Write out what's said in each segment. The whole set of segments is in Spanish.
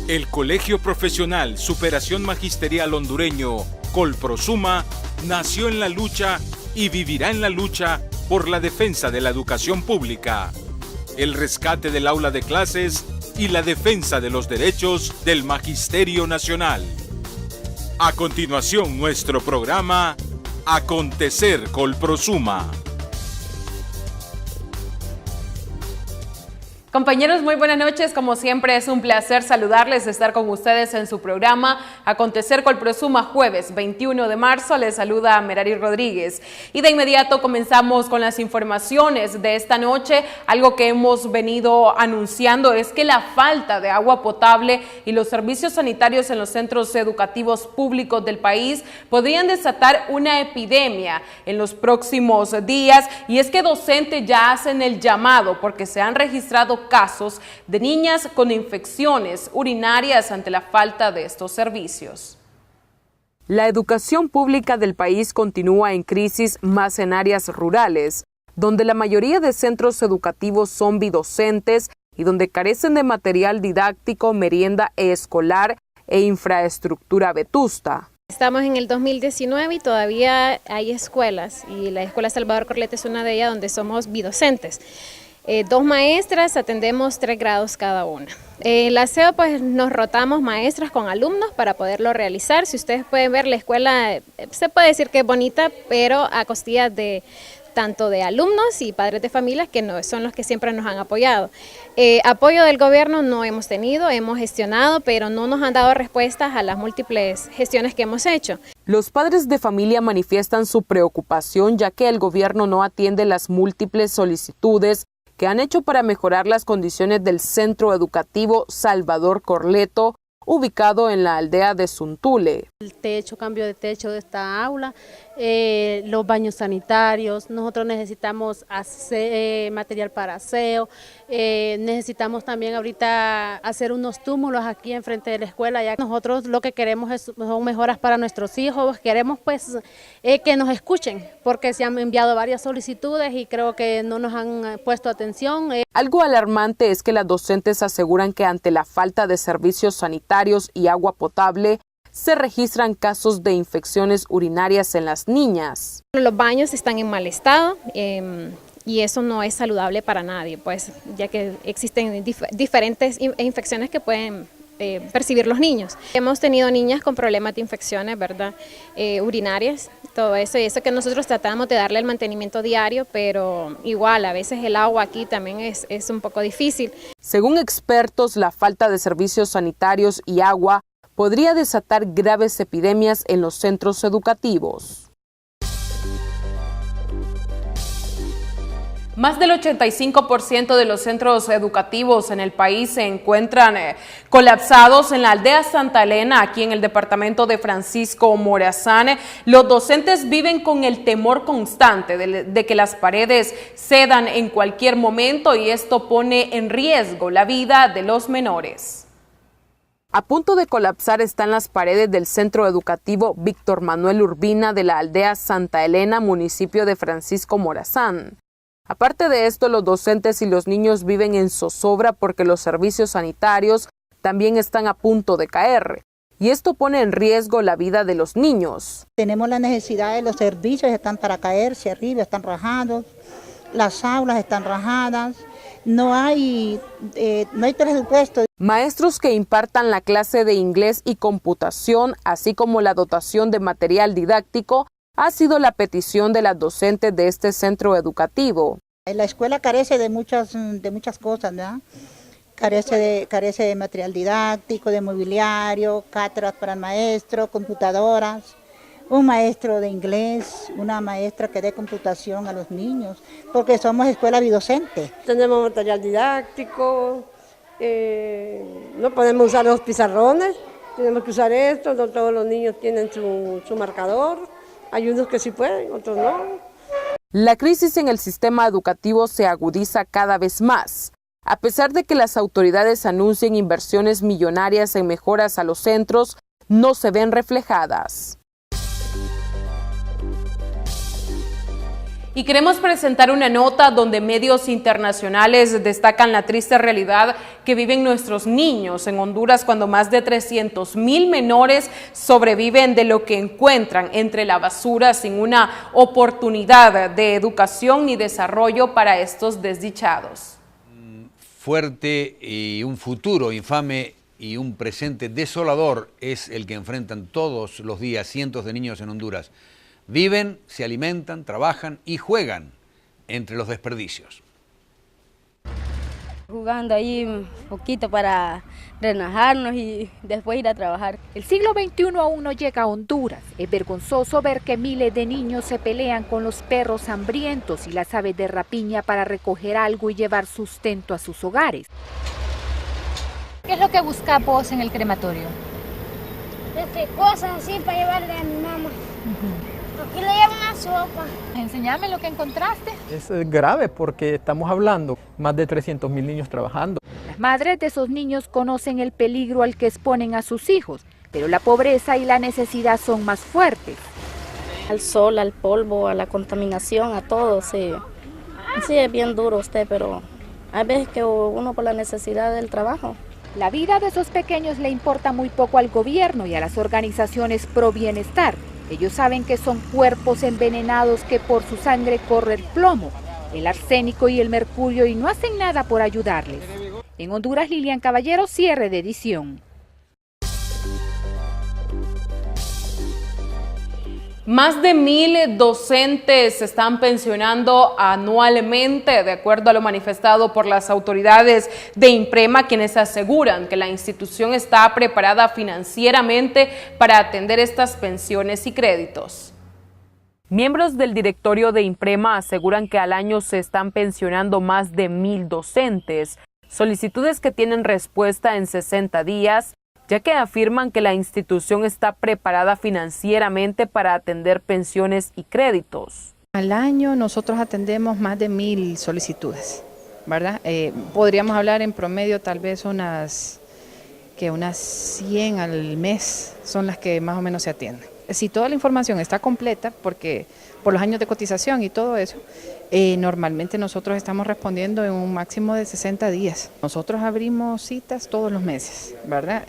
El Colegio Profesional Superación Magisterial Hondureño, Colprosuma, nació en la lucha y vivirá en la lucha por la defensa de la educación pública, el rescate del aula de clases y la defensa de los derechos del Magisterio Nacional. A continuación, nuestro programa Acontecer Colprosuma. Compañeros, muy buenas noches. Como siempre es un placer saludarles, estar con ustedes en su programa Acontecer Colprosuma, jueves 21 de marzo. Les saluda Merari Rodríguez. Y de inmediato comenzamos con las informaciones de esta noche. Algo que hemos venido anunciando es que la falta de agua potable y los servicios sanitarios en los centros educativos públicos del país podrían desatar una epidemia en los próximos días. Y es que docentes ya hacen el llamado porque se han registrado casos de niñas con infecciones urinarias ante la falta de estos servicios. La educación pública del país continúa en crisis, más en áreas rurales, donde la mayoría de centros educativos son bidocentes y donde carecen de material didáctico, merienda escolar e infraestructura vetusta. Estamos en el 2019 y todavía hay escuelas, y la Escuela Salvador Corlete es una de ellas donde somos bidocentes. 2 maestras, atendemos 3 grados cada una. El aseo, pues nos rotamos maestras con alumnos para poderlo realizar. Si ustedes pueden ver, la escuela se puede decir que es bonita, pero a costillas de tanto de alumnos y padres de familias que no son los que siempre nos han apoyado. Apoyo del gobierno no hemos tenido, hemos gestionado, pero no nos han dado respuestas a las múltiples gestiones que hemos hecho. Los padres de familia manifiestan su preocupación ya que el gobierno no atiende las múltiples solicitudes que han hecho para mejorar las condiciones del Centro Educativo Salvador Corleto, ubicado en la aldea de Zuntule. El techo, cambio de techo de esta aula, los baños sanitarios, nosotros necesitamos material para aseo, necesitamos también ahorita hacer unos túmulos aquí enfrente de la escuela. Ya nosotros lo que queremos son mejoras para nuestros hijos, queremos pues que nos escuchen, porque se han enviado varias solicitudes y creo que no nos han puesto atención. Algo alarmante es que las docentes aseguran que ante la falta de servicios sanitarios y agua potable, se registran casos de infecciones urinarias en las niñas. Los baños están en mal estado y eso no es saludable para nadie, pues ya que existen diferentes infecciones que pueden percibir los niños. Hemos tenido niñas con problemas de infecciones, ¿verdad? Urinarias, todo eso, y eso que nosotros tratamos de darle el mantenimiento diario, pero igual a veces el agua aquí también es un poco difícil. Según expertos, la falta de servicios sanitarios y agua podría desatar graves epidemias en los centros educativos. Más del 85% de los centros educativos en el país se encuentran colapsados. En la aldea Santa Elena, aquí en el departamento de Francisco Morazán, los docentes viven con el temor constante de que las paredes cedan en cualquier momento y esto pone en riesgo la vida de los menores. A punto de colapsar están las paredes del centro educativo Víctor Manuel Urbina de la aldea Santa Elena, municipio de Francisco Morazán. Aparte de esto, los docentes y los niños viven en zozobra porque los servicios sanitarios también están a punto de caer. Y esto pone en riesgo la vida de los niños. Tenemos la necesidad de los servicios, están para caerse arriba, están rajados, las aulas están rajadas, no hay presupuesto. Maestros que impartan la clase de inglés y computación, así como la dotación de material didáctico, ha sido la petición de las docentes de este centro educativo. La escuela carece de muchas cosas, ¿verdad? Carece de material didáctico, de mobiliario, cátedras para el maestro, computadoras, un maestro de inglés, una maestra que dé computación a los niños, porque somos escuela bidocente. Tenemos material didáctico, no podemos usar los pizarrones, tenemos que usar esto, no todos los niños tienen su marcador. Hay unos que sí pueden, otros no. La crisis en el sistema educativo se agudiza cada vez más. A pesar de que las autoridades anuncien inversiones millonarias en mejoras a los centros, no se ven reflejadas. Y queremos presentar una nota donde medios internacionales destacan la triste realidad que viven nuestros niños en Honduras cuando más de 300,000 menores sobreviven de lo que encuentran entre la basura sin una oportunidad de educación ni desarrollo para estos desdichados. Fuerte y un futuro infame y un presente desolador es el que enfrentan todos los días cientos de niños en Honduras. Viven, se alimentan, trabajan y juegan entre los desperdicios. Jugando ahí un poquito para relajarnos y después ir a trabajar. El siglo XXI aún no llega a Honduras. Es vergonzoso ver que miles de niños se pelean con los perros hambrientos y las aves de rapiña para recoger algo y llevar sustento a sus hogares. ¿Qué es lo que busca vos en el crematorio? Cosas así para llevarle a mi mamá. Aquí le llevo una sopa. Enséñame lo que encontraste. Es grave porque estamos hablando más de 300,000 niños trabajando. Las madres de esos niños conocen el peligro al que exponen a sus hijos, pero la pobreza y la necesidad son más fuertes. Al sol, al polvo, a la contaminación, a todo, sí. Sí, es bien duro usted, pero hay veces que uno por la necesidad del trabajo. La vida de esos pequeños le importa muy poco al gobierno y a las organizaciones pro bienestar. Ellos saben que son cuerpos envenenados que por su sangre corre el plomo, el arsénico y el mercurio y no hacen nada por ayudarles. En Honduras, Lilian Caballero, cierre de edición. Más de 1,000 docentes se están pensionando anualmente, de acuerdo a lo manifestado por las autoridades de INPREMA, quienes aseguran que la institución está preparada financieramente para atender estas pensiones y créditos. Miembros del directorio de INPREMA aseguran que al año se están pensionando más de 1,000 docentes, solicitudes que tienen respuesta en 60 días, ya que afirman que la institución está preparada financieramente para atender pensiones y créditos. Al año nosotros atendemos más de 1,000 solicitudes, ¿verdad? Podríamos hablar en promedio tal vez unas 100 al mes son las que más o menos se atienden. Si toda la información está completa, porque por los años de cotización y todo eso, normalmente nosotros estamos respondiendo en un máximo de 60 días. Nosotros abrimos citas todos los meses, ¿verdad?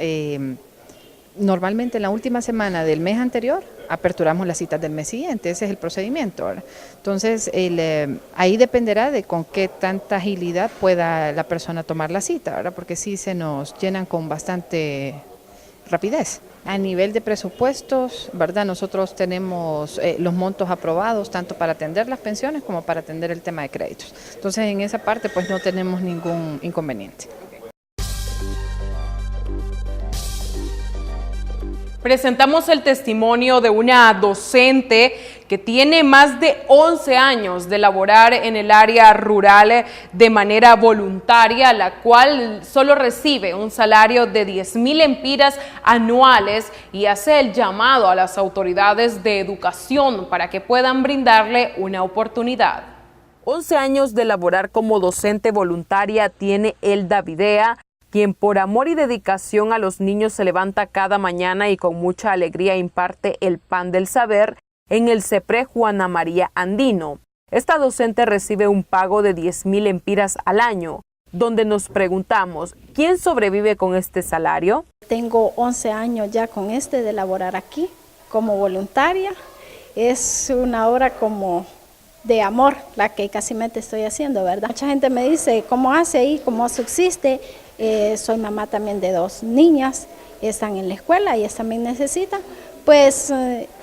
Normalmente en la última semana del mes anterior aperturamos las citas del mes siguiente, ese es el procedimiento, ¿verdad? Entonces ahí dependerá de con qué tanta agilidad pueda la persona tomar la cita, ¿verdad? Porque sí se nos llenan con bastante rapidez. A nivel de presupuestos, ¿verdad? Nosotros tenemos los montos aprobados tanto para atender las pensiones como para atender el tema de créditos. Entonces en esa parte pues no tenemos ningún inconveniente. Presentamos el testimonio de una docente que tiene más de 11 años de laborar en el área rural de manera voluntaria, la cual solo recibe un salario de 10,000 empiras anuales y hace el llamado a las autoridades de educación para que puedan brindarle una oportunidad. 11 años de laborar como docente voluntaria tiene Elda Videa, quien por amor y dedicación a los niños se levanta cada mañana y con mucha alegría imparte el pan del saber en el CEPRE Juana María Andino. Esta docente recibe un pago de 10,000 empiras al año, donde nos preguntamos, ¿quién sobrevive con este salario? Tengo 11 años ya con de laborar aquí como voluntaria. Es una hora como de amor la que casi me estoy haciendo, ¿verdad? Mucha gente me dice, ¿cómo hace ahí? ¿Cómo subsiste? Soy mamá también de 2 niñas, están en la escuela, ellas también necesitan. Pues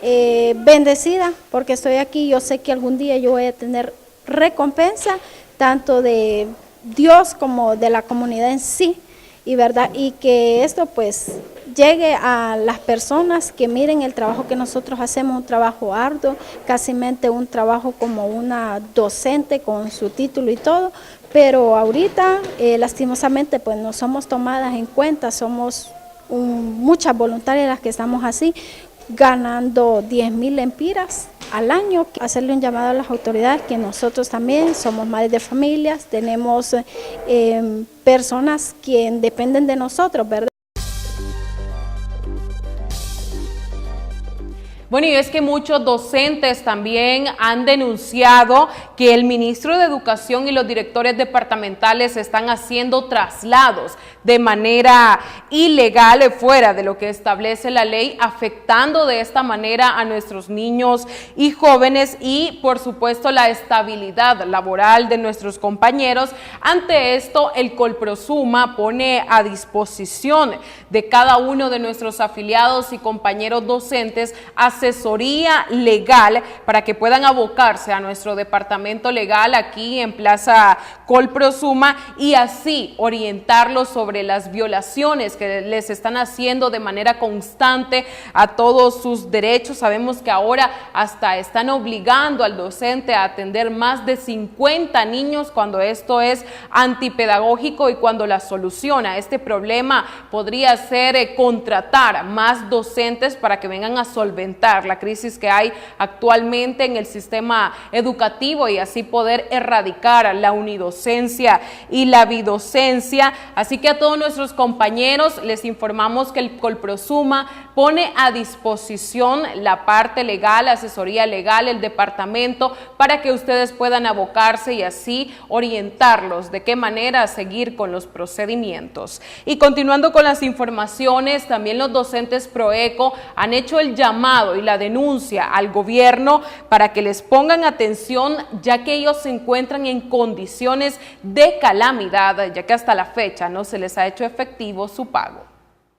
bendecida porque estoy aquí, yo sé que algún día yo voy a tener recompensa, tanto de Dios como de la comunidad en sí, y verdad, y que esto pues llegue a las personas que miren el trabajo que nosotros hacemos, un trabajo arduo, casi un trabajo como una docente con su título y todo, pero ahorita lastimosamente pues no somos tomadas en cuenta, somos muchas voluntarias las que estamos así, ganando 10,000 empiras al año. Hacerle un llamado a las autoridades que nosotros también somos madres de familias, tenemos personas que dependen de nosotros, ¿verdad? Bueno, y es que muchos docentes también han denunciado que el ministro de Educación y los directores departamentales están haciendo traslados de manera ilegal fuera de lo que establece la ley, afectando de esta manera a nuestros niños y jóvenes y, por supuesto, la estabilidad laboral de nuestros compañeros. Ante esto, el Colprosuma pone a disposición de cada uno de nuestros afiliados y compañeros docentes asesoría legal para que puedan abocarse a nuestro departamento legal aquí en Plaza Colprosuma y así orientarlos sobre las violaciones que les están haciendo de manera constante a todos sus derechos. Sabemos que ahora hasta están obligando al docente a atender más de 50 niños cuando esto es antipedagógico y cuando la solución a este problema podría ser contratar más docentes para que vengan a solventar la crisis que hay actualmente en el sistema educativo y así poder erradicar la unidocencia y la bidocencia. Así que a todos nuestros compañeros les informamos que el Colprosuma pone a disposición la parte legal, asesoría legal, el departamento, para que ustedes puedan abocarse y así orientarlos de qué manera seguir con los procedimientos. Y continuando con las informaciones, también los docentes Proeco han hecho el llamado y la denuncia al gobierno para que les pongan atención, ya que ellos se encuentran en condiciones de calamidad, ya que hasta la fecha no se les ha hecho efectivo su pago.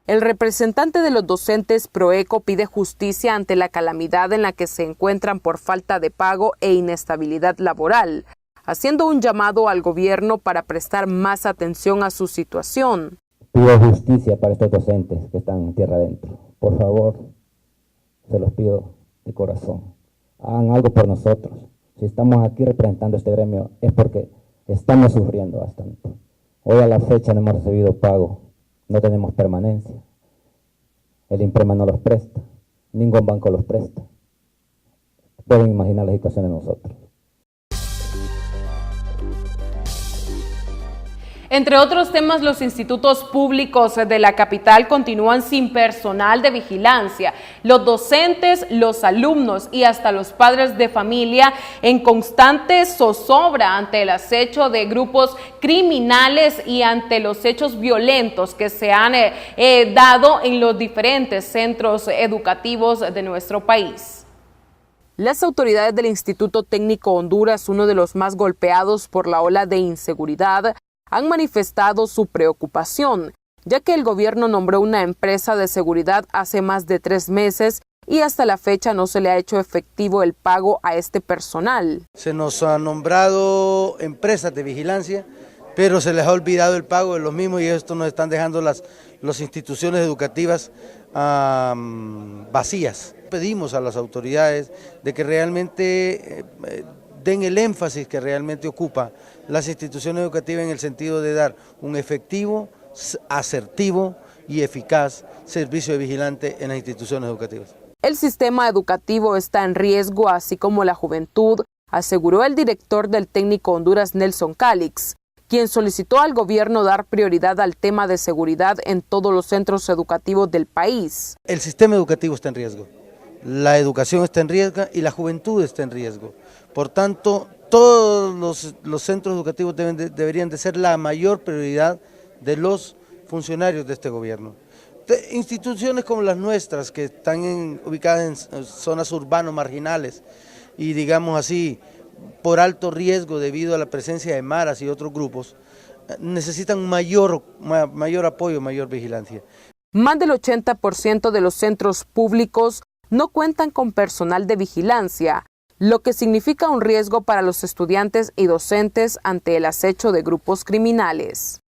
El representante de los docentes Proeco pide justicia ante la calamidad en la que se encuentran por falta de pago e inestabilidad laboral, haciendo un llamado al gobierno para prestar más atención a su situación. Pido justicia para estos docentes que están en tierra adentro. Por favor, se los pido de corazón. Hagan algo por nosotros. Si estamos aquí representando este gremio es porque estamos sufriendo bastante. Hoy a la fecha no hemos recibido pago. No tenemos permanencia. El INPREMA no los presta. Ningún banco los presta. Pueden imaginar la situación de nosotros. Entre otros temas, los institutos públicos de la capital continúan sin personal de vigilancia. Los docentes, los alumnos y hasta los padres de familia en constante zozobra ante el acecho de grupos criminales y ante los hechos violentos que se han dado en los diferentes centros educativos de nuestro país. Las autoridades del Instituto Técnico Honduras, uno de los más golpeados por la ola de inseguridad, han manifestado su preocupación, ya que el gobierno nombró una empresa de seguridad hace más de 3 meses y hasta la fecha no se le ha hecho efectivo el pago a este personal. Se nos ha nombrado empresas de vigilancia, pero se les ha olvidado el pago de los mismos y esto nos están dejando las instituciones educativas vacías. Pedimos a las autoridades de que realmente den el énfasis que realmente ocupa las instituciones educativas en el sentido de dar un efectivo, asertivo y eficaz servicio de vigilante en las instituciones educativas. El sistema educativo está en riesgo, así como la juventud, aseguró el director del Técnico Honduras, Nelson Calix, quien solicitó al gobierno dar prioridad al tema de seguridad en todos los centros educativos del país. El sistema educativo está en riesgo, la educación está en riesgo y la juventud está en riesgo. Por tanto, todos los centros educativos deberían de ser la mayor prioridad de los funcionarios de este gobierno. Instituciones como las nuestras, que están ubicadas en zonas urbanas marginales y digamos así, por alto riesgo debido a la presencia de maras y otros grupos, necesitan mayor apoyo, mayor vigilancia. Más del 80% de los centros públicos no cuentan con personal de vigilancia, lo que significa un riesgo para los estudiantes y docentes ante el acecho de grupos criminales.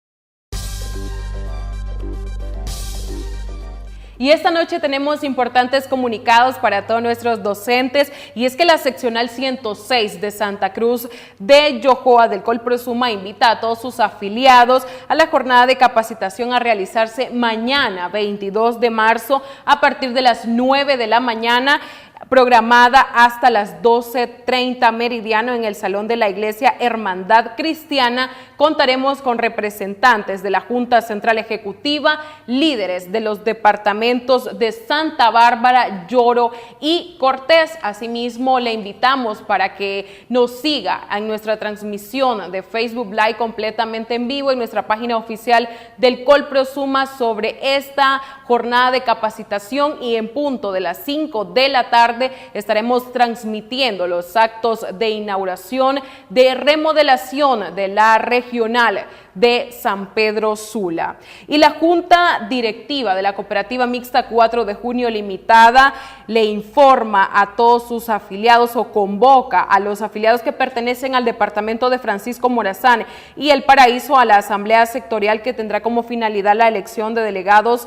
Y esta noche tenemos importantes comunicados para todos nuestros docentes, y es que la seccional 106 de Santa Cruz de Yojoa del Colprosuma invita a todos sus afiliados a la jornada de capacitación a realizarse mañana 22 de marzo a partir de las 9 de la mañana programada hasta las 12:30 meridiano en el Salón de la Iglesia Hermandad Cristiana. Contaremos con representantes de la Junta Central Ejecutiva, líderes de los departamentos de Santa Bárbara, Lloro y Cortés. Asimismo, le invitamos para que nos siga en nuestra transmisión de Facebook Live completamente en vivo en nuestra página oficial del Colprosuma sobre esta jornada de capacitación, y en punto de las 5 de la tarde estaremos transmitiendo los actos de inauguración de remodelación de la regional de San Pedro Sula. Y la Junta Directiva de la Cooperativa Mixta 4 de Junio Limitada le informa a todos sus afiliados o convoca a los afiliados que pertenecen al departamento de Francisco Morazán y El Paraíso a la asamblea sectorial que tendrá como finalidad la elección de delegados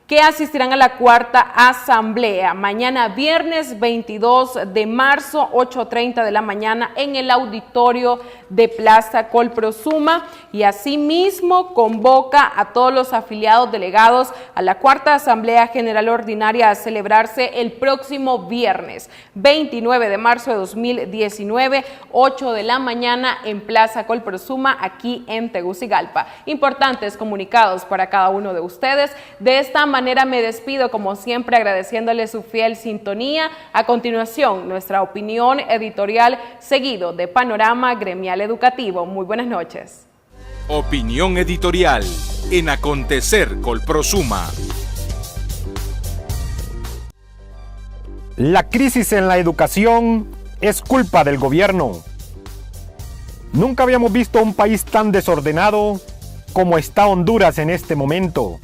que asistirán a la cuarta asamblea mañana viernes 22 de marzo, 8:30 de la mañana en el auditorio de Plaza Colprosuma, y asimismo convoca a todos los afiliados delegados a la cuarta asamblea general ordinaria a celebrarse el próximo viernes 29 de marzo de 2019, 8 de la mañana en Plaza Colprosuma, aquí en Tegucigalpa. Importantes comunicados para cada uno de ustedes. De esta manera me despido, como siempre, agradeciéndole su fiel sintonía. A continuación, nuestra opinión editorial, seguido de Panorama Gremial Educativo. Muy buenas noches. Opinión editorial en Acontecer Colprosuma. La crisis en la educación es culpa del gobierno. Nunca habíamos visto un país tan desordenado como está Honduras en este momento.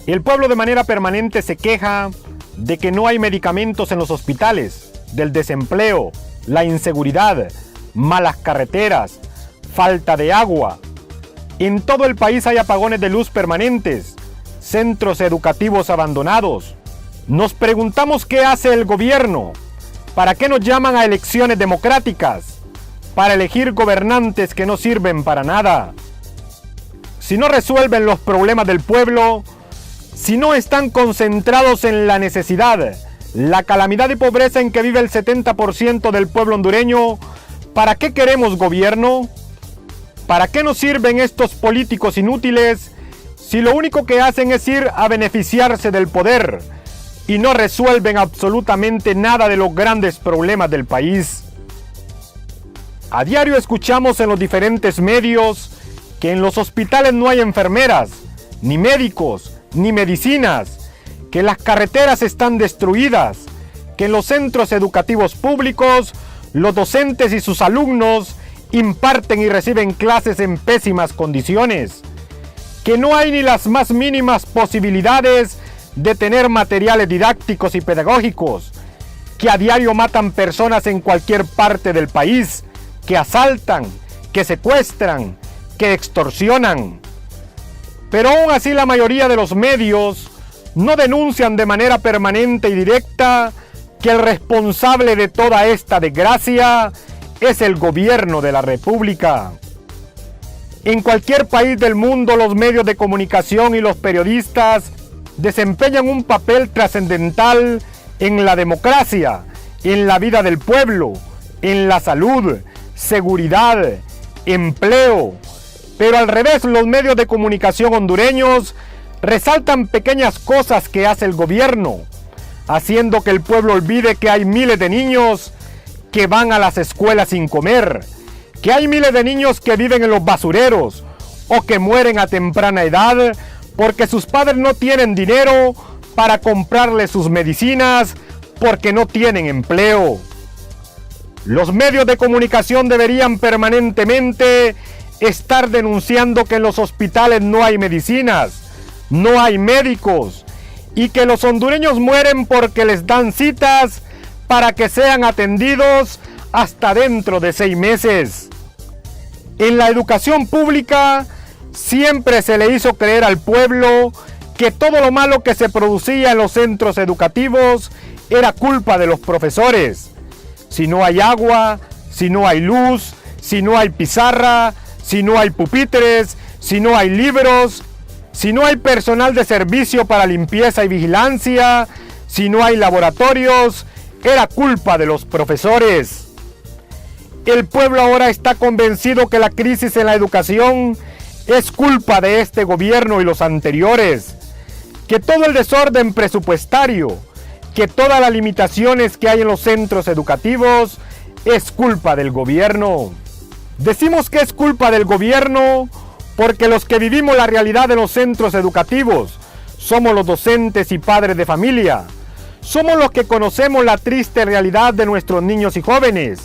El pueblo de manera permanente se queja de que no hay medicamentos en los hospitales, del desempleo, la inseguridad, malas carreteras, falta de agua. En todo el país hay apagones de luz permanentes, centros educativos abandonados. Nos preguntamos qué hace el gobierno, para qué nos llaman a elecciones democráticas, para elegir gobernantes que no sirven para nada. Si no resuelven los problemas del pueblo, si no están concentrados en la necesidad, la calamidad y pobreza en que vive el 70% del pueblo hondureño, ¿para qué queremos gobierno? ¿Para qué nos sirven estos políticos inútiles si lo único que hacen es ir a beneficiarse del poder y no resuelven absolutamente nada de los grandes problemas del país? A diario escuchamos en los diferentes medios que en los hospitales no hay enfermeras, ni médicos, ni medicinas, que las carreteras están destruidas, que en los centros educativos públicos los docentes y sus alumnos imparten y reciben clases en pésimas condiciones, que no hay ni las más mínimas posibilidades de tener materiales didácticos y pedagógicos, que a diario matan personas en cualquier parte del país, que asaltan, que secuestran, que extorsionan. Pero aún así la mayoría de los medios no denuncian de manera permanente y directa que el responsable de toda esta desgracia es el gobierno de la República. En cualquier país del mundo los medios de comunicación y los periodistas desempeñan un papel trascendental en la democracia, en la vida del pueblo, en la salud, seguridad, empleo. Pero al revés, los medios de comunicación hondureños resaltan pequeñas cosas que hace el gobierno, haciendo que el pueblo olvide que hay miles de niños que van a las escuelas sin comer, que hay miles de niños que viven en los basureros o que mueren a temprana edad porque sus padres no tienen dinero para comprarles sus medicinas porque no tienen empleo. Los medios de comunicación deberían permanentemente estar denunciando que en los hospitales no hay medicinas, no hay médicos y que los hondureños mueren porque les dan citas para que sean atendidos hasta dentro de 6 meses. En la educación pública siempre se le hizo creer al pueblo que todo lo malo que se producía en los centros educativos era culpa de los profesores. Si no hay agua, si no hay luz, si no hay pizarra, si no hay pupitres, si no hay libros, si no hay personal de servicio para limpieza y vigilancia, si no hay laboratorios, era culpa de los profesores. El pueblo ahora está convencido que la crisis en la educación es culpa de este gobierno y los anteriores, que todo el desorden presupuestario, que todas las limitaciones que hay en los centros educativos es culpa del gobierno. Decimos que es culpa del gobierno porque los que vivimos la realidad de los centros educativos somos los docentes y padres de familia. Somos los que conocemos la triste realidad de nuestros niños y jóvenes,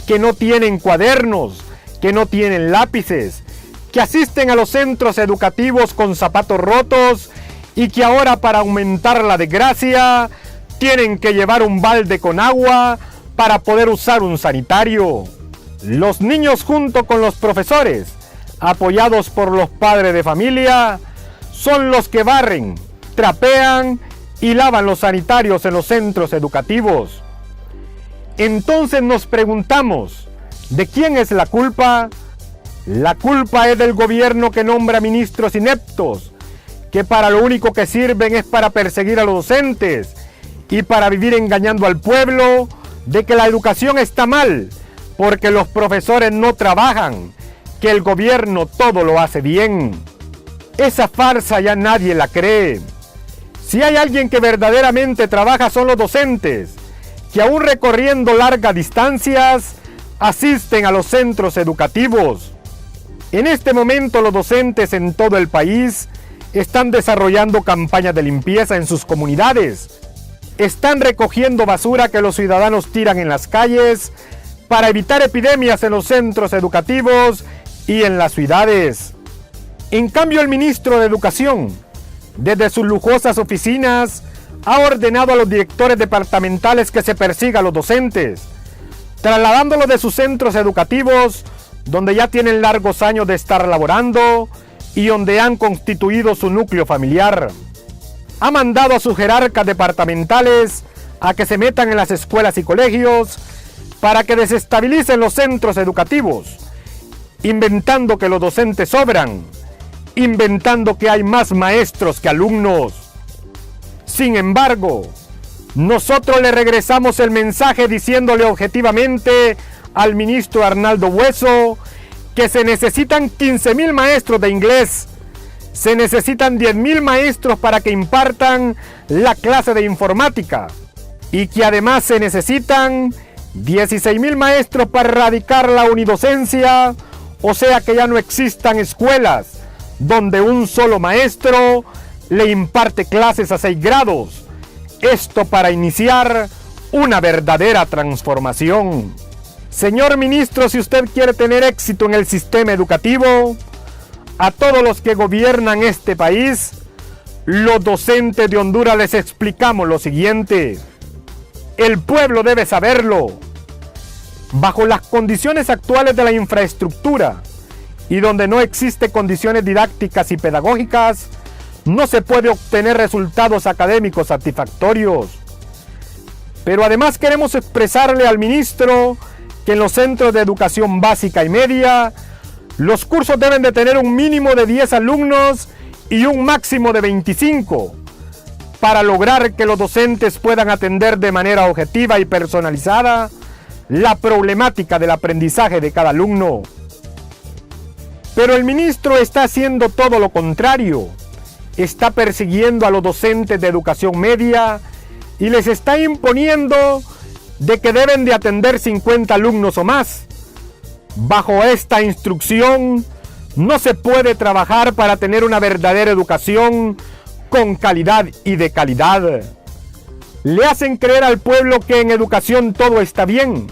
que no tienen cuadernos, que no tienen lápices, que asisten a los centros educativos con zapatos rotos y que ahora, para aumentar la desgracia, tienen que llevar un balde con agua para poder usar un sanitario. Los niños, junto con los profesores, apoyados por los padres de familia, son los que barren, trapean y lavan los sanitarios en los centros educativos. Entonces nos preguntamos, ¿de quién es la culpa? La culpa es del gobierno, que nombra ministros ineptos, que para lo único que sirven es para perseguir a los docentes y para vivir engañando al pueblo de que la educación está mal, porque los profesores no trabajan, que el gobierno todo lo hace bien. Esa farsa ya nadie la cree. Si hay alguien que verdaderamente trabaja son los docentes, que aún recorriendo largas distancias asisten a los centros educativos. En este momento los docentes en todo el país están desarrollando campañas de limpieza en sus comunidades. Están recogiendo basura que los ciudadanos tiran en las calles para evitar epidemias en los centros educativos y en las ciudades. En cambio, el ministro de Educación, desde sus lujosas oficinas, ha ordenado a los directores departamentales que se persiga a los docentes, trasladándolos de sus centros educativos, donde ya tienen largos años de estar laborando y donde han constituido su núcleo familiar. Ha mandado a sus jerarcas departamentales a que se metan en las escuelas y colegios para que desestabilicen los centros educativos, inventando que los docentes sobran, inventando que hay más maestros que alumnos. Sin embargo, nosotros le regresamos el mensaje diciéndole objetivamente al ministro Arnaldo Bueso que se necesitan 15,000 maestros de inglés, se necesitan 10,000 maestros para que impartan la clase de informática y que además se necesitan 16,000 maestros para erradicar la unidocencia, o sea que ya no existan escuelas donde un solo maestro le imparte clases a 6 grados. Esto para iniciar una verdadera transformación. Señor ministro, si usted quiere tener éxito en el sistema educativo, a todos los que gobiernan este país, los docentes de Honduras les explicamos lo siguiente. El pueblo debe saberlo. Bajo las condiciones actuales de la infraestructura y donde no existen condiciones didácticas y pedagógicas, no se puede obtener resultados académicos satisfactorios. Pero además queremos expresarle al ministro que en los centros de educación básica y media, los cursos deben de tener un mínimo de 10 alumnos y un máximo de 25, para lograr que los docentes puedan atender de manera objetiva y personalizada la problemática del aprendizaje de cada alumno. Pero el ministro está haciendo todo lo contrario. Está persiguiendo a los docentes de educación media y les está imponiendo de que deben de atender 50 alumnos o más. Bajo esta instrucción no se puede trabajar para tener una verdadera educación con calidad y de calidad. Le hacen creer al pueblo que en educación todo está bien,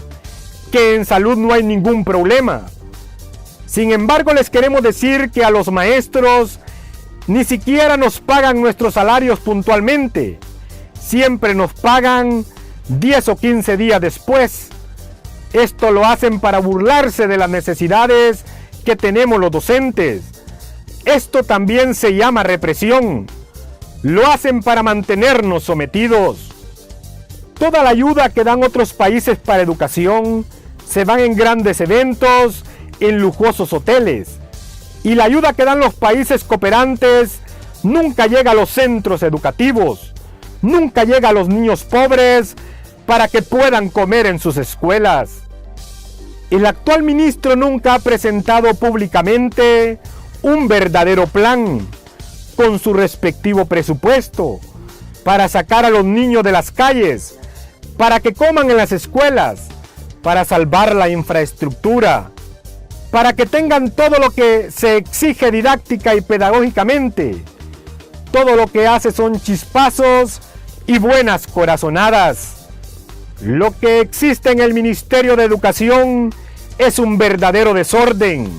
que en salud no hay ningún problema. Sin embargo, les queremos decir que a los maestros ni siquiera nos pagan nuestros salarios puntualmente. Siempre nos pagan 10 o 15 días después. Esto lo hacen para burlarse de las necesidades que tenemos los docentes. Esto también se llama represión. Lo hacen para mantenernos sometidos. Toda la ayuda que dan otros países para educación se van en grandes eventos, en lujosos hoteles. Y la ayuda que dan los países cooperantes nunca llega a los centros educativos, nunca llega a los niños pobres, para que puedan comer en sus escuelas. El actual ministro nunca ha presentado públicamente un verdadero plan con su respectivo presupuesto para sacar a los niños de las calles, para que coman en las escuelas, para salvar la infraestructura, para que tengan todo lo que se exige didáctica y pedagógicamente. Todo lo que hace son chispazos y buenas corazonadas. Lo que existe en el Ministerio de Educación es un verdadero desorden.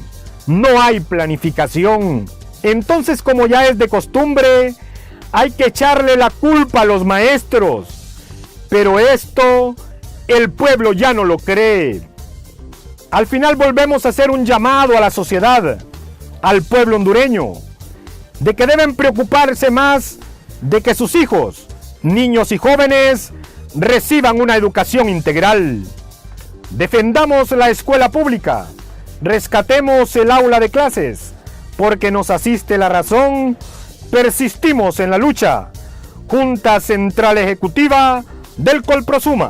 No hay planificación. Entonces, como ya es de costumbre, hay que echarle la culpa a los maestros. Pero esto, el pueblo ya no lo cree. Al final volvemos a hacer un llamado a la sociedad, al pueblo hondureño, de que deben preocuparse más de que sus hijos, niños y jóvenes, reciban una educación integral. Defendamos la escuela pública, rescatemos el aula de clases, porque nos asiste la razón, persistimos en la lucha. Junta Central Ejecutiva del Colprosuma.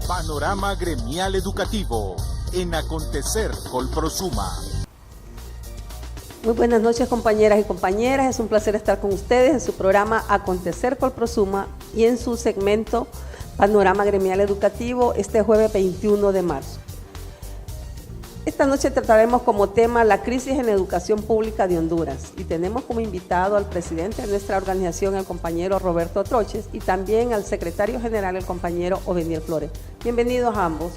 Panorama gremial educativo en Acontecer Colprosuma. Muy buenas noches, compañeras y compañeras. Es un placer estar con ustedes en su programa Acontecer Colprosuma y en su segmento Panorama gremial educativo este jueves 21 de marzo. Esta noche trataremos como tema la crisis en educación pública de Honduras y tenemos como invitado al presidente de nuestra organización, el compañero Roberto Troches, y también al secretario general, el compañero Oveniel Flores. Bienvenidos a ambos.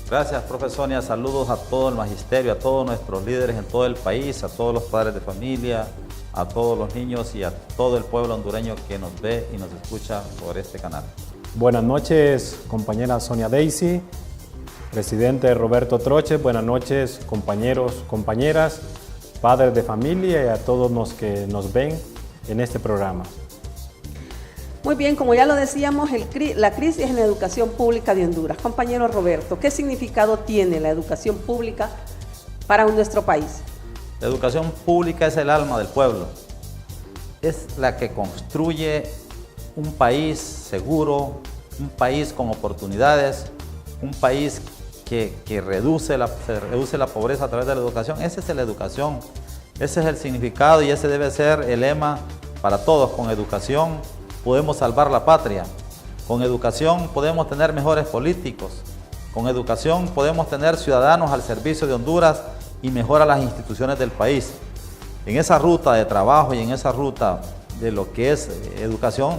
Gracias, profe Sonia. Saludos a todo el magisterio, a todos nuestros líderes en todo el país, a todos los padres de familia, a todos los niños y a todo el pueblo hondureño que nos ve y nos escucha por este canal. Buenas noches, compañera Sonia Daisy, presidente Roberto Troches. Buenas noches, compañeros, compañeras, padres de familia y a todos los que nos ven en este programa. Muy bien, como ya lo decíamos, la crisis en la educación pública de Honduras. Compañero Roberto, ¿qué significado tiene la educación pública para nuestro país? La educación pública es el alma del pueblo. Es la que construye un país seguro, un país con oportunidades, un país que reduce la pobreza a través de la educación. Esa es la educación, ese es el significado y ese debe ser el lema para todos. Con educación podemos salvar la patria, con educación podemos tener mejores políticos, con educación podemos tener ciudadanos al servicio de Honduras y mejorar las instituciones del país. En esa ruta de trabajo y en esa ruta de lo que es educación,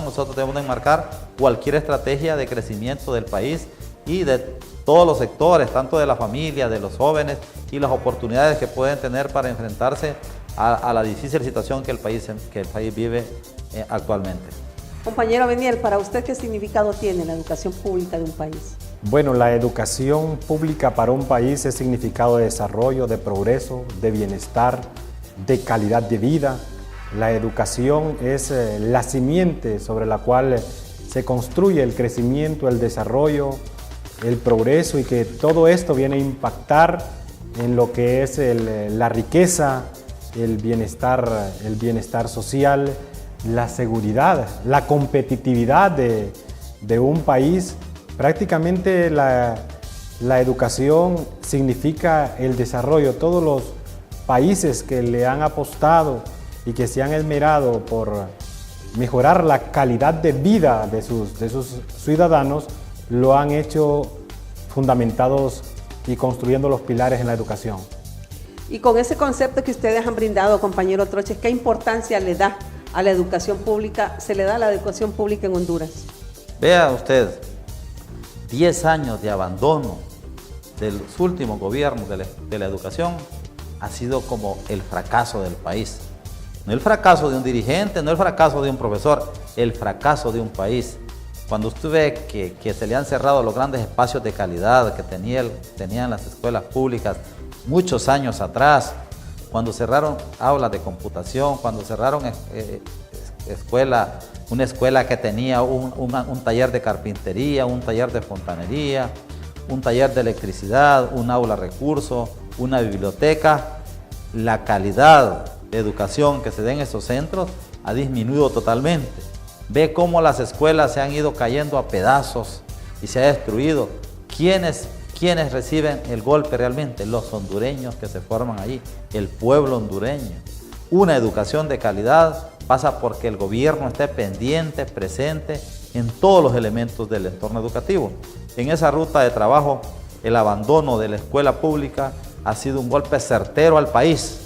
nosotros debemos de enmarcar cualquier estrategia de crecimiento del país y de todos los sectores, tanto de la familia, de los jóvenes y las oportunidades que pueden tener para enfrentarse a la difícil situación que el país vive actualmente. Compañero Beniel, para usted, ¿qué significado tiene la educación pública de un país? Bueno, la educación pública para un país es significado de desarrollo, de progreso, de bienestar, de calidad de vida. La educación es la simiente sobre la cual se construye el crecimiento, el desarrollo, el progreso, y que todo esto viene a impactar en lo que es la riqueza, el bienestar social, la seguridad, la competitividad de un país. Prácticamente la educación significa el desarrollo. Todos los países que le han apostado y que se han esmerado por mejorar la calidad de vida de sus ciudadanos, lo han hecho fundamentados y construyendo los pilares en la educación. Y con ese concepto que ustedes han brindado, compañero Troches, ¿qué importancia le da a la educación pública, se le da a la educación pública en Honduras? Vea usted, 10 años de abandono de los últimos gobiernos de la educación ha sido como el fracaso del país. No el fracaso de un dirigente, no el fracaso de un profesor, el fracaso de un país. Cuando usted ve que se le han cerrado los grandes espacios de calidad que tenían las escuelas públicas muchos años atrás, cuando cerraron aulas de computación, cuando cerraron una escuela que tenía un taller de carpintería, un taller de fontanería, un taller de electricidad, un aula recurso, una biblioteca, la calidad de educación que se den en estos centros ha disminuido totalmente. Ve cómo las escuelas se han ido cayendo a pedazos y se ha destruido. ¿Quiénes reciben el golpe realmente? Los hondureños que se forman allí, el pueblo hondureño. Una educación de calidad pasa porque el gobierno esté pendiente, presente en todos los elementos del entorno educativo. En esa ruta de trabajo, el abandono de la escuela pública ha sido un golpe certero al país.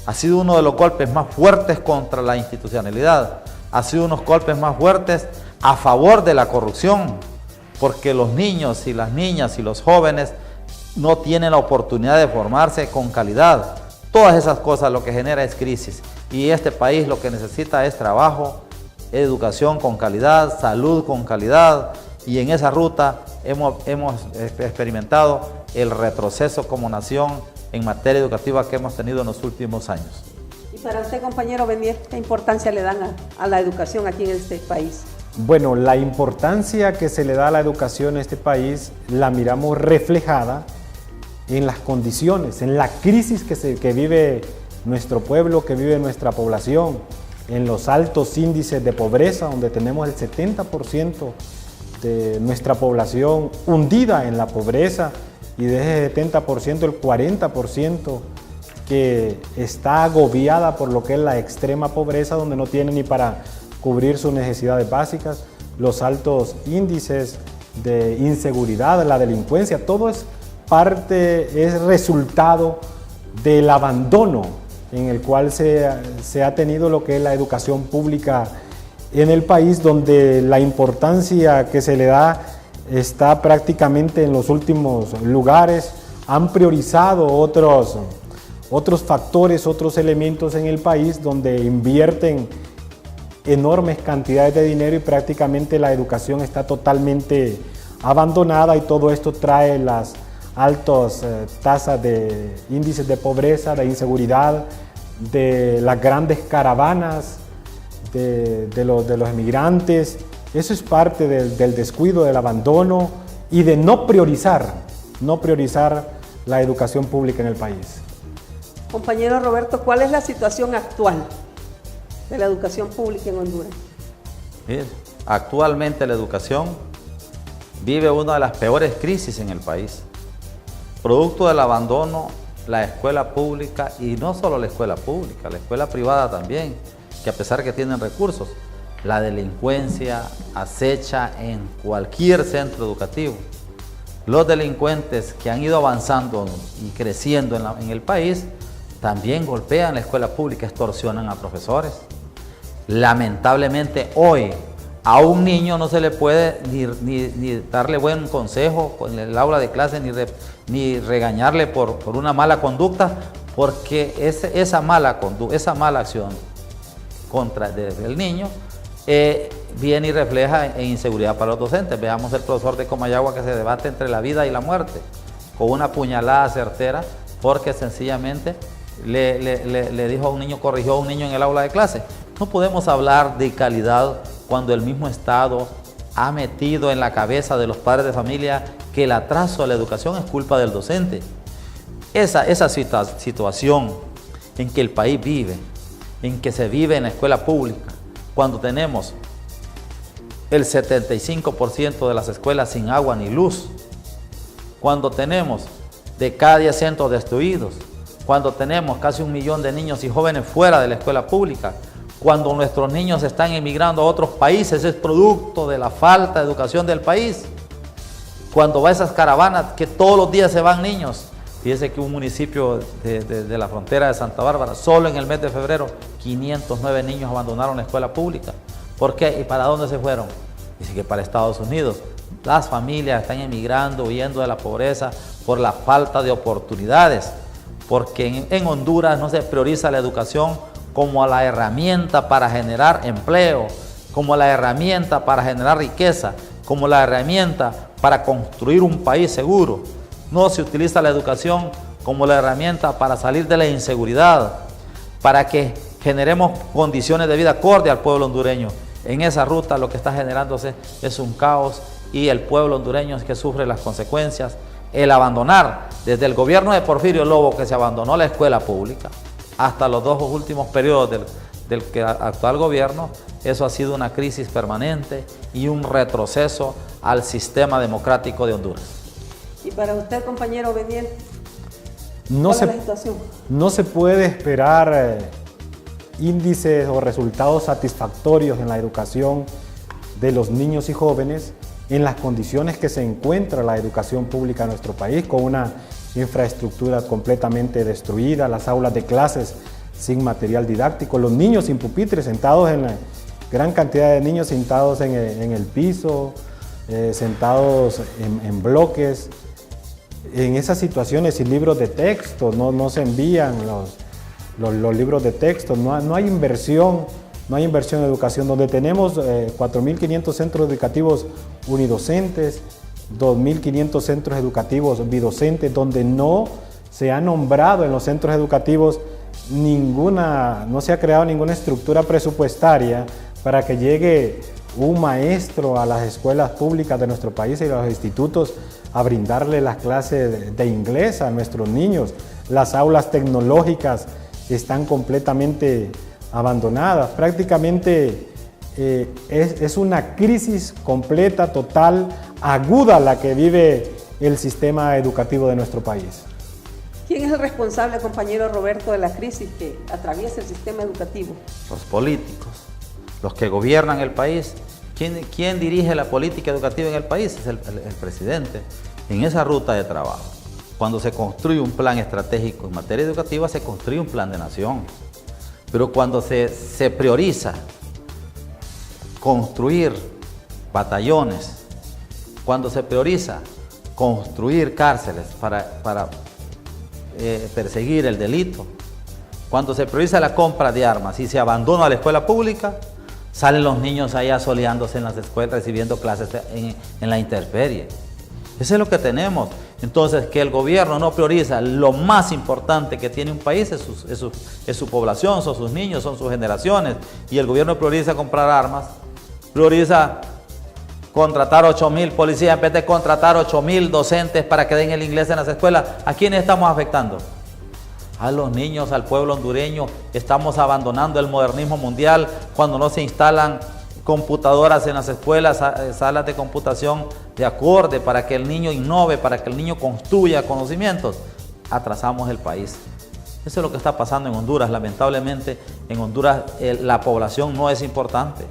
Ha sido uno de los golpes más fuertes contra la institucionalidad. Ha sido unos golpes más fuertes a favor de la corrupción, porque los niños y las niñas y los jóvenes no tienen la oportunidad de formarse con calidad. Todas esas cosas lo que genera es crisis. Y este país lo que necesita es trabajo, educación con calidad, salud con calidad. Y en esa ruta hemos experimentado el retroceso como nación en materia educativa que hemos tenido en los últimos años. Y para usted, compañero Benier, ¿qué importancia le dan a la educación aquí en este país? Bueno, la importancia que se le da a la educación en este país la miramos reflejada en las condiciones, en la crisis que vive nuestro pueblo, que vive nuestra población, en los altos índices de pobreza, donde tenemos el 70% de nuestra población hundida en la pobreza y de ese 70% el 40% que está agobiada por lo que es la extrema pobreza, donde no tiene ni para cubrir sus necesidades básicas, los altos índices de inseguridad, la delincuencia, todo es resultado del abandono en el cual se ha tenido lo que es la educación pública en el país, donde la importancia que se le da está prácticamente en los últimos lugares. Han priorizado otros factores, otros elementos en el país donde invierten enormes cantidades de dinero y prácticamente la educación está totalmente abandonada, y todo esto trae las altas tasas de índices de pobreza, de inseguridad, de las grandes caravanas de los emigrantes. Eso es parte del descuido, del abandono y de no priorizar la educación pública en el país. Compañero Roberto, ¿cuál es la situación actual de la educación pública en Honduras? Bien, actualmente la educación vive una de las peores crisis en el país. Producto del abandono, la escuela pública, y no solo la escuela pública, la escuela privada también, que a pesar que tienen recursos, la delincuencia acecha en cualquier centro educativo. Los delincuentes que han ido avanzando y creciendo en el país también golpean la escuela pública, extorsionan a profesores. Lamentablemente hoy a un niño no se le puede ni darle buen consejo en el aula de clase, ni regañarle por una mala conducta, porque esa mala acción contra el niño viene y refleja en inseguridad para los docentes. Veamos el profesor de Comayagua que se debate entre la vida y la muerte con una puñalada certera porque sencillamente le dijo a un niño, corrigió a un niño en el aula de clase. No podemos hablar de calidad cuando el mismo Estado ha metido en la cabeza de los padres de familia que el atraso a la educación es culpa del docente. Esa situación en que el país vive, en que se vive en la escuela pública, cuando tenemos el 75% de las escuelas sin agua ni luz, cuando tenemos de cada 10 centros destruidos, cuando tenemos casi 1 millón de niños y jóvenes fuera de la escuela pública, cuando nuestros niños están emigrando a otros países, es producto de la falta de educación del país. Cuando va a esas caravanas que todos los días se van niños. Fíjese que un municipio de la frontera de Santa Bárbara, solo en el mes de febrero, 509 niños abandonaron la escuela pública. ¿Por qué? ¿Y para dónde se fueron? Dice que para Estados Unidos. Las familias están emigrando, huyendo de la pobreza por la falta de oportunidades. Porque en Honduras no se prioriza la educación como la herramienta para generar empleo, como la herramienta para generar riqueza, como la herramienta para construir un país seguro. No se utiliza la educación como la herramienta para salir de la inseguridad, para que generemos condiciones de vida acorde al pueblo hondureño. En esa ruta lo que está generándose es un caos y el pueblo hondureño es que sufre las consecuencias. El abandonar, desde el gobierno de Porfirio Lobo, que se abandonó la escuela pública, hasta los 2 últimos periodos del actual gobierno, eso ha sido una crisis permanente y un retroceso al sistema democrático de Honduras. Y para usted, compañero Beniel, No ¿cuál es la situación? No se puede esperar índices o resultados satisfactorios en la educación de los niños y jóvenes en las condiciones que se encuentra la educación pública en nuestro país, con una infraestructura completamente destruida, las aulas de clases sin material didáctico, los niños sin pupitres, sentados en la gran cantidad de niños sentados en el piso, sentados en bloques. En esas situaciones, sin libros de texto, no se envían los libros de texto, no hay inversión en educación, donde tenemos 4.500 centros educativos unidocentes, 2.500 centros educativos bidocentes, donde no se ha nombrado en los centros educativos no se ha creado ninguna estructura presupuestaria para que llegue un maestro a las escuelas públicas de nuestro país y a los institutos a brindarle las clases de inglés a nuestros niños. Las aulas tecnológicas están completamente abandonadas. Prácticamente es una crisis completa, total, aguda la que vive el sistema educativo de nuestro país. ¿Quién es el responsable, compañero Roberto, de la crisis que atraviesa el sistema educativo? Los políticos, los que gobiernan el país. ¿Quién dirige la política educativa en el país? Es el presidente. En esa ruta de trabajo, cuando se construye un plan estratégico en materia educativa, se construye un plan de nación. Pero cuando se prioriza construir batallones, cuando se prioriza construir cárceles para perseguir el delito, cuando se prioriza la compra de armas y se abandona la escuela pública, salen los niños ahí asoleándose en las escuelas, recibiendo clases en la intemperie. Eso es lo que tenemos. Entonces, que el gobierno no prioriza lo más importante que tiene un país es su población, son sus niños, son sus generaciones, y el gobierno prioriza comprar armas, prioriza contratar 8.000 policías en vez de contratar 8.000 docentes para que den el inglés en las escuelas. ¿A quiénes estamos afectando? A los niños, al pueblo hondureño. Estamos abandonando el modernismo mundial cuando no se instalan computadoras en las escuelas, salas de computación de acorde para que el niño innove, para que el niño construya conocimientos. Atrasamos el país. Eso es lo que está pasando en Honduras. Lamentablemente, en Honduras la población no es importante.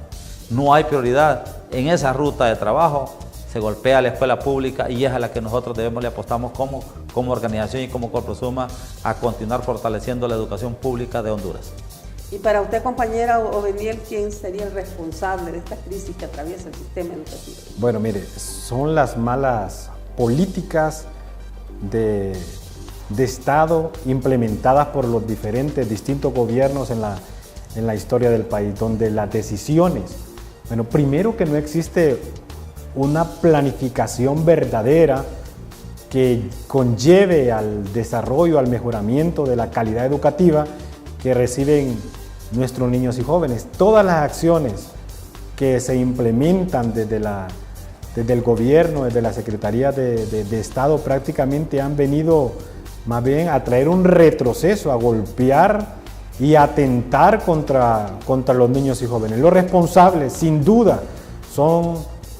No hay prioridad. En esa ruta de trabajo se golpea la escuela pública y es a la que nosotros le apostamos como organización y como Colprosuma a continuar fortaleciendo la educación pública de Honduras. Y para usted, compañera Obeniel, ¿quién sería el responsable de esta crisis que atraviesa el sistema educativo? Bueno, mire, son las malas políticas de Estado implementadas por los distintos gobiernos en la historia del país, donde las decisiones, primero que no existe una planificación verdadera que conlleve al desarrollo, al mejoramiento de la calidad educativa que reciben nuestros niños y jóvenes. Todas las acciones que se implementan desde el gobierno, desde la Secretaría de Estado, prácticamente han venido más bien a traer un retroceso, a golpear y a atentar contra los niños y jóvenes. Los responsables, sin duda, son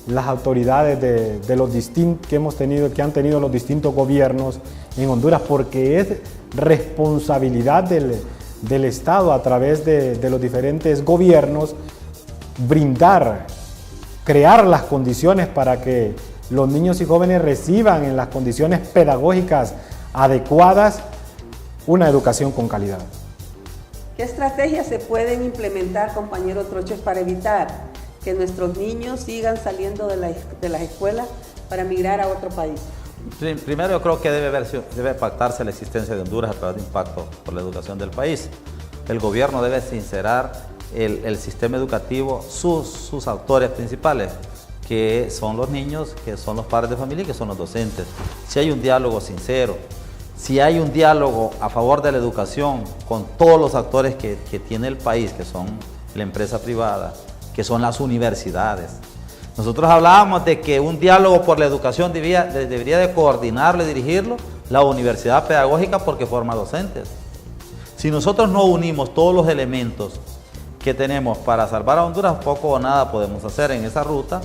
las autoridades que han tenido los distintos gobiernos en Honduras, porque es responsabilidad del Estado, a través de los diferentes gobiernos, crear las condiciones para que los niños y jóvenes reciban en las condiciones pedagógicas adecuadas una educación con calidad. ¿Qué estrategias se pueden implementar, compañero Troches, para evitar que nuestros niños sigan saliendo de las escuelas para migrar a otro país? Primero, yo creo que debe pactarse la existencia de Honduras a través de un pacto por la educación del país. El gobierno debe sincerar el sistema educativo, sus autores principales, que son los niños, que son los padres de familia y que son los docentes. Si hay un diálogo sincero, si hay un diálogo a favor de la educación con todos los actores que tiene el país, que son la empresa privada, que son las universidades. Nosotros hablábamos de que un diálogo por la educación debería de coordinarlo y dirigirlo la universidad pedagógica, porque forma docentes. Si nosotros no unimos todos los elementos que tenemos para salvar a Honduras, poco o nada podemos hacer en esa ruta.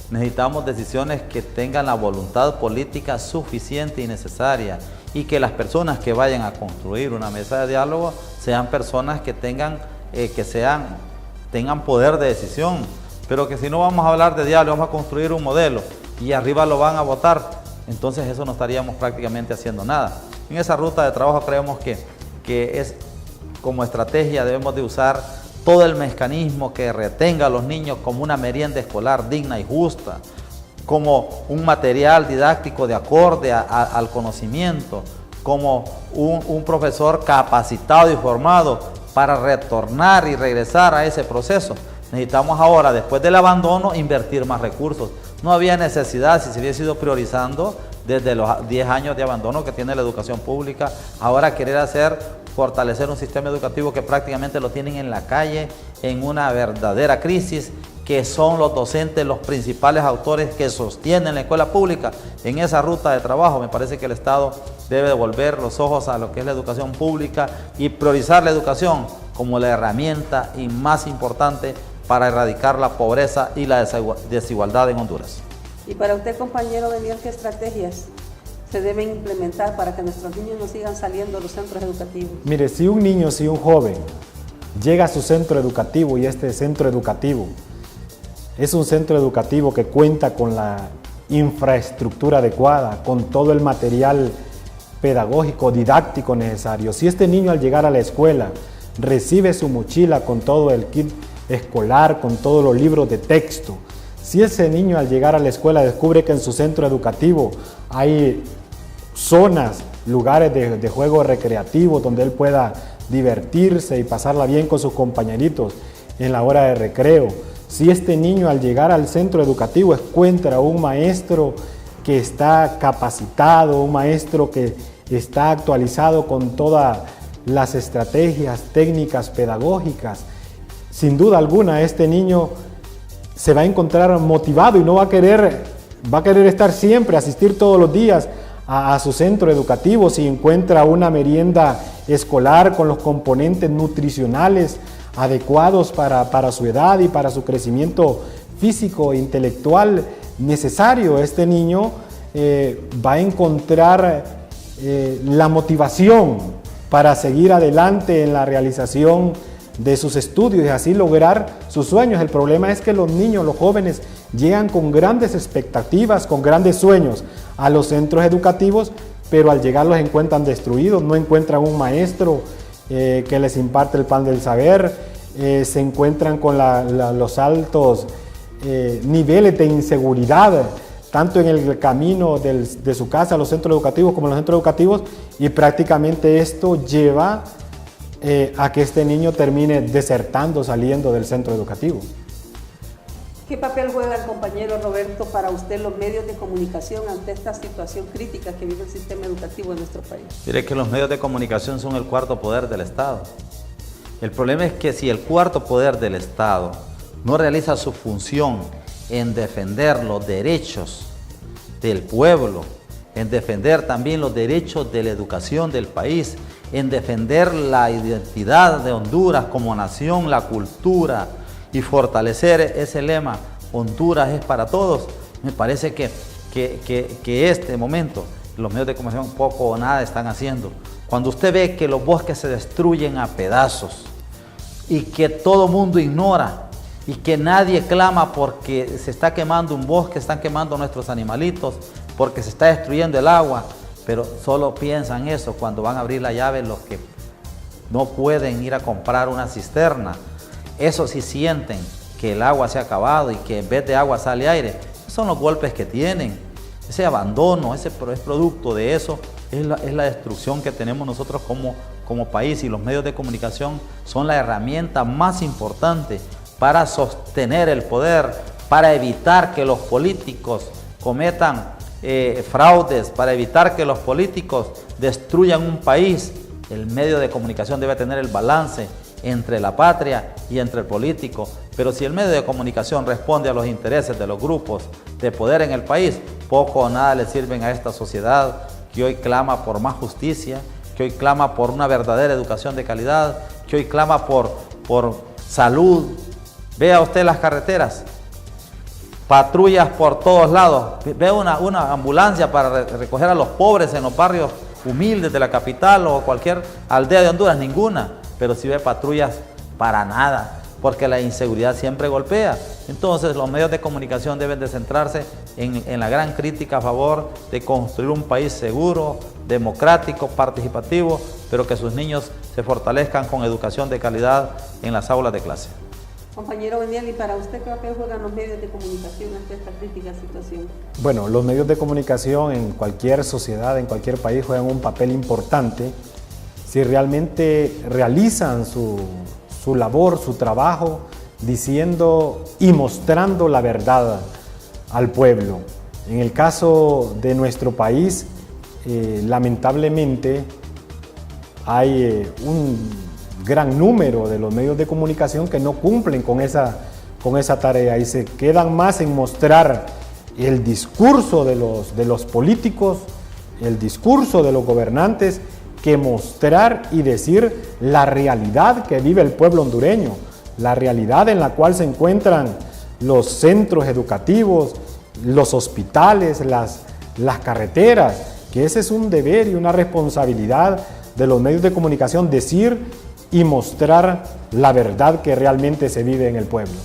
Necesitamos decisiones que tengan la voluntad política suficiente y necesaria, y que las personas que vayan a construir una mesa de diálogo sean personas que tengan poder de decisión. Pero que si no vamos a hablar de diálogo, vamos a construir un modelo y arriba lo van a votar, entonces eso no estaríamos prácticamente haciendo nada. En esa ruta de trabajo creemos que es como estrategia debemos de usar todo el mecanismo que retenga a los niños como una merienda escolar digna y justa, como un material didáctico de acorde al conocimiento, como un profesor capacitado y formado para retornar y regresar a ese proceso. Necesitamos ahora, después del abandono, invertir más recursos. No había necesidad, si se hubiese ido priorizando desde los 10 años de abandono que tiene la educación pública, ahora querer fortalecer un sistema educativo que prácticamente lo tienen en la calle, en una verdadera crisis, que son los docentes los principales autores que sostienen la escuela pública. En esa ruta de trabajo me parece que el Estado debe devolver los ojos a lo que es la educación pública y priorizar la educación como la herramienta y más importante para erradicar la pobreza y la desigualdad en Honduras. Y para usted, compañero Daniel, ¿qué estrategias se deben implementar para que nuestros niños no sigan saliendo de los centros educativos? Mire, si un niño, si un joven llega a su centro educativo y este centro educativo es un centro educativo que cuenta con la infraestructura adecuada, con todo el material pedagógico, didáctico necesario, si este niño al llegar a la escuela recibe su mochila con todo el kit escolar, con todos los libros de texto, si ese niño al llegar a la escuela descubre que en su centro educativo hay zonas, lugares de juego recreativo donde él pueda divertirse y pasarla bien con sus compañeritos en la hora de recreo, si este niño al llegar al centro educativo encuentra un maestro que está capacitado, un maestro que está actualizado con todas las estrategias técnicas pedagógicas, sin duda alguna este niño se va a encontrar motivado y no va a querer estar siempre, asistir todos los días a su centro educativo. Si encuentra una merienda escolar con los componentes nutricionales adecuados para su edad y para su crecimiento físico e intelectual necesario, este niño va a encontrar la motivación para seguir adelante en la realización de sus estudios y así lograr sus sueños. El problema es que los niños, los jóvenes, llegan con grandes expectativas, con grandes sueños a los centros educativos, pero al llegar los encuentran destruidos, no encuentran un maestro que les imparte el pan del saber, se encuentran con los altos niveles de inseguridad, tanto en el camino de su casa a los centros educativos como en los centros educativos, y prácticamente esto lleva a que este niño termine desertando, saliendo del centro educativo. ¿Qué papel juega el compañero Roberto para usted los medios de comunicación ante esta situación crítica que vive el sistema educativo en nuestro país? Mire que los medios de comunicación son el cuarto poder del Estado. El problema es que si el cuarto poder del Estado no realiza su función en defender los derechos del pueblo, en defender también los derechos de la educación del país, en defender la identidad de Honduras como nación, la cultura y fortalecer ese lema, Honduras es para todos, me parece que este momento los medios de comunicación poco o nada están haciendo. Cuando usted ve que los bosques se destruyen a pedazos y que todo mundo ignora y que nadie clama porque se está quemando un bosque, están quemando nuestros animalitos, porque se está destruyendo el agua, pero solo piensan eso cuando van a abrir la llave los que no pueden ir a comprar una cisterna. Eso sí sienten que el agua se ha acabado y que en vez de agua sale aire. Esos son los golpes que tienen. Ese abandono, ese es producto de eso, es la destrucción que tenemos nosotros como país, y los medios de comunicación son la herramienta más importante para sostener el poder, para evitar que los políticos cometan fraudes, para evitar que los políticos destruyan un país. El medio de comunicación debe tener el balance entre la patria y entre el político, pero si el medio de comunicación responde a los intereses de los grupos de poder en el país, poco o nada le sirven a esta sociedad que hoy clama por más justicia, que hoy clama por una verdadera educación de calidad, que hoy clama por salud. Vea usted las carreteras, patrullas por todos lados. Vea una ambulancia para recoger a los pobres en los barrios humildes de la capital o cualquier aldea de Honduras, ninguna. Pero si ve patrullas, para nada, porque la inseguridad siempre golpea. Entonces los medios de comunicación deben de centrarse en la gran crítica a favor de construir un país seguro, democrático, participativo, pero que sus niños se fortalezcan con educación de calidad en las aulas de clase. Compañero Beniel, ¿y para usted qué papel juegan los medios de comunicación ante esta crítica situación? Bueno, los medios de comunicación en cualquier sociedad, en cualquier país, juegan un papel importante si realmente realizan su labor, su trabajo, diciendo y mostrando la verdad al pueblo. En el caso de nuestro país, lamentablemente hay un gran número de los medios de comunicación que no cumplen con esa tarea y se quedan más en mostrar el discurso de los políticos, el discurso de los gobernantes, que mostrar y decir la realidad que vive el pueblo hondureño, la realidad en la cual se encuentran los centros educativos, los hospitales, las carreteras, que ese es un deber y una responsabilidad de los medios de comunicación, decir y mostrar la verdad que realmente se vive en el pueblo.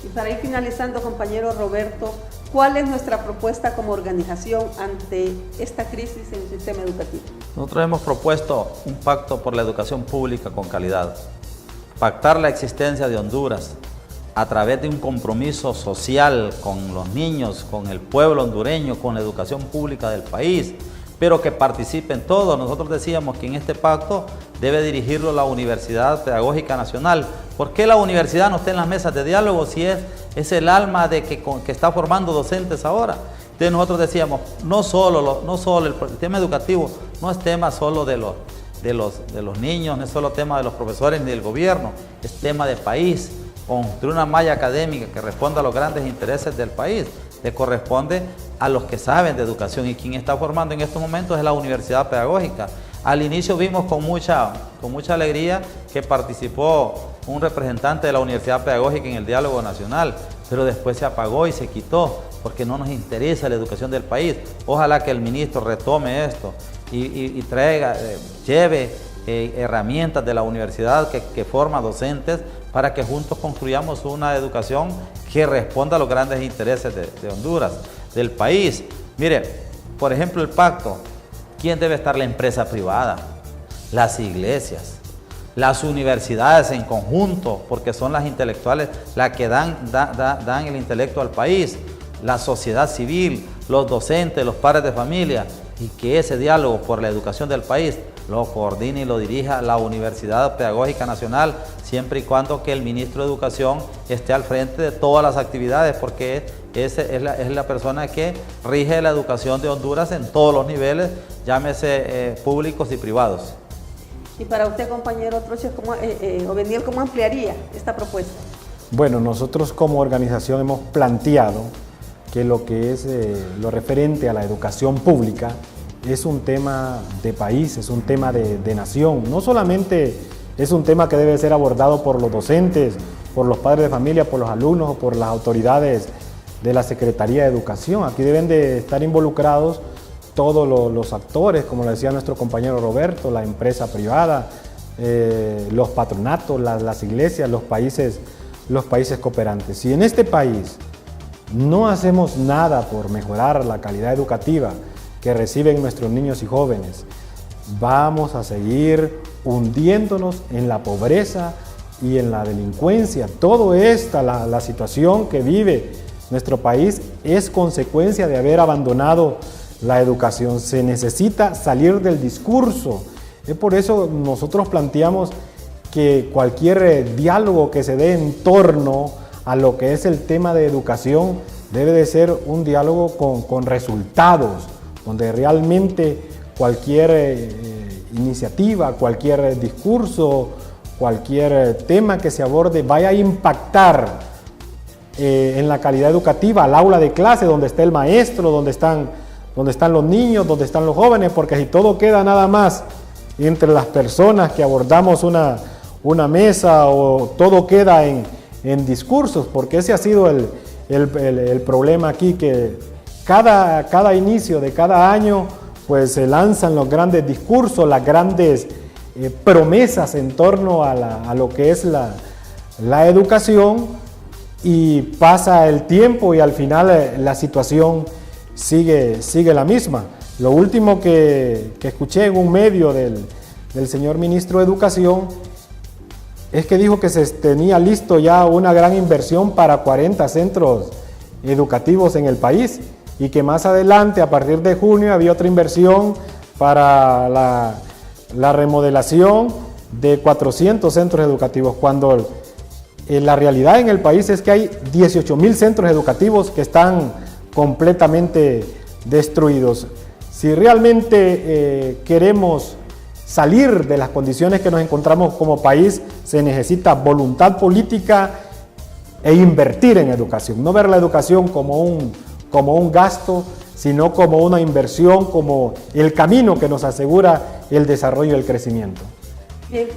Y para ir finalizando, compañero Roberto, ¿cuál es nuestra propuesta como organización ante esta crisis en el sistema educativo? Nosotros hemos propuesto un pacto por la educación pública con calidad, pactar la existencia de Honduras a través de un compromiso social con los niños, con el pueblo hondureño, con la educación pública del país, pero que participen todos. Nosotros decíamos que en este pacto debe dirigirlo la Universidad Pedagógica Nacional. ¿Por qué la universidad no está en las mesas de diálogo si es el alma de que está formando docentes ahora? Entonces nosotros decíamos, no solo el tema educativo no es tema solo de los niños, no es solo tema de los profesores ni del gobierno, es tema de país. Construir una malla académica que responda a los grandes intereses del país le corresponde a los que saben de educación, y quien está formando en estos momentos es la Universidad Pedagógica. Al inicio vimos con mucha alegría que participó un representante de la Universidad Pedagógica en el diálogo nacional, pero después se apagó y se quitó porque no nos interesa la educación del país. Ojalá que el ministro retome esto y lleve herramientas de la universidad que forma docentes para que juntos construyamos una educación que responda a los grandes intereses de Honduras, del país. Mire, por ejemplo, el pacto, ¿quién debe estar? La empresa privada, las iglesias, las universidades en conjunto, porque son las intelectuales las que dan el intelecto al país, la sociedad civil, los docentes, los padres de familia, y que ese diálogo por la educación del país lo coordine y lo dirija la Universidad Pedagógica Nacional, siempre y cuando que el ministro de Educación esté al frente de todas las actividades, porque es la persona que rige la educación de Honduras en todos los niveles, llámese públicos y privados. Y para usted, compañero Troches, Obeniel, ¿cómo ampliaría esta propuesta? Bueno, nosotros como organización hemos planteado que lo que es lo referente a la educación pública es un tema de país, es un tema de nación. No solamente es un tema que debe ser abordado por los docentes, por los padres de familia, por los alumnos o por las autoridades de la Secretaría de Educación. Aquí deben de estar involucrados todos los actores, como le decía nuestro compañero Roberto, la empresa privada, los patronatos, las iglesias, los países cooperantes. Si en este país no hacemos nada por mejorar la calidad educativa que reciben nuestros niños y jóvenes, vamos a seguir hundiéndonos en la pobreza y en la delincuencia. Todo esta, la situación que vive nuestro país es consecuencia de haber abandonado la educación. Se necesita salir del discurso. Es por eso nosotros planteamos que cualquier diálogo que se dé en torno a lo que es el tema de educación debe de ser un diálogo con resultados, donde realmente cualquier iniciativa, cualquier discurso, cualquier tema que se aborde vaya a impactar en la calidad educativa, al aula de clase, donde está el maestro, donde están los niños, donde están los jóvenes, porque si todo queda nada más entre las personas que abordamos una mesa o todo queda en discursos, porque ese ha sido el problema aquí, que cada inicio de cada año pues se lanzan los grandes discursos, las grandes promesas en torno a lo que es la educación, y pasa el tiempo y al final la situación sigue la misma. Lo último que escuché en un medio del señor ministro de Educación es que dijo que se tenía listo ya una gran inversión para 40 centros educativos en el país, y que más adelante, a partir de junio, había otra inversión para la remodelación de 400 centros educativos, cuando la realidad en el país es que hay 18.000 centros educativos que están completamente destruidos. Si realmente queremos salir de las condiciones que nos encontramos como país, se necesita voluntad política e invertir en educación. No ver la educación como un gasto, sino como una inversión, como el camino que nos asegura el desarrollo y el crecimiento. Bien,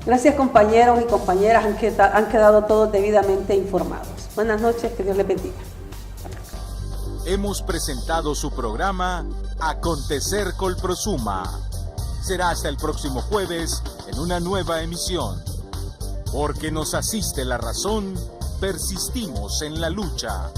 gracias compañeros y compañeras, han quedado todos debidamente informados. Buenas noches, que Dios les bendiga. Hemos presentado su programa Acontecer Colprosuma. Será hasta el próximo jueves en una nueva emisión. Porque nos asiste la razón, persistimos en la lucha.